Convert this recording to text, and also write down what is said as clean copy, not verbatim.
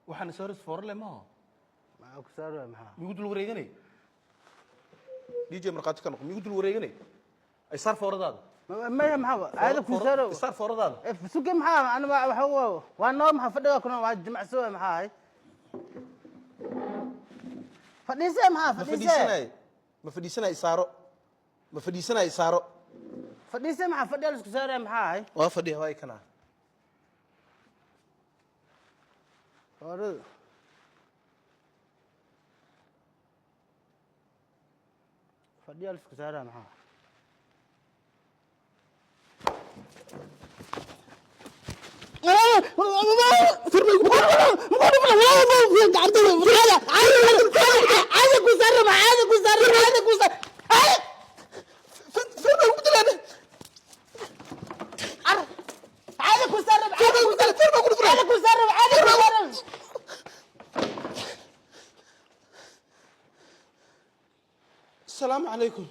waxaan saaris foor le ma ما أكسر معها migu dul wareeganay DJ marqaati ka noqo migu dul wareeganay ay saar fooradaada ما معها هذا كسر saar fooradaada سوق معها أنا هو وأنا معها فدوا كنا واجمع سوا معها فديسة معها فديسة ما fadhiisanay saaro ma fadhiisanay saaro فديسة معها فديا كسر معها waa fadhiya way kana أرد فديا كسر معها السلام عليكم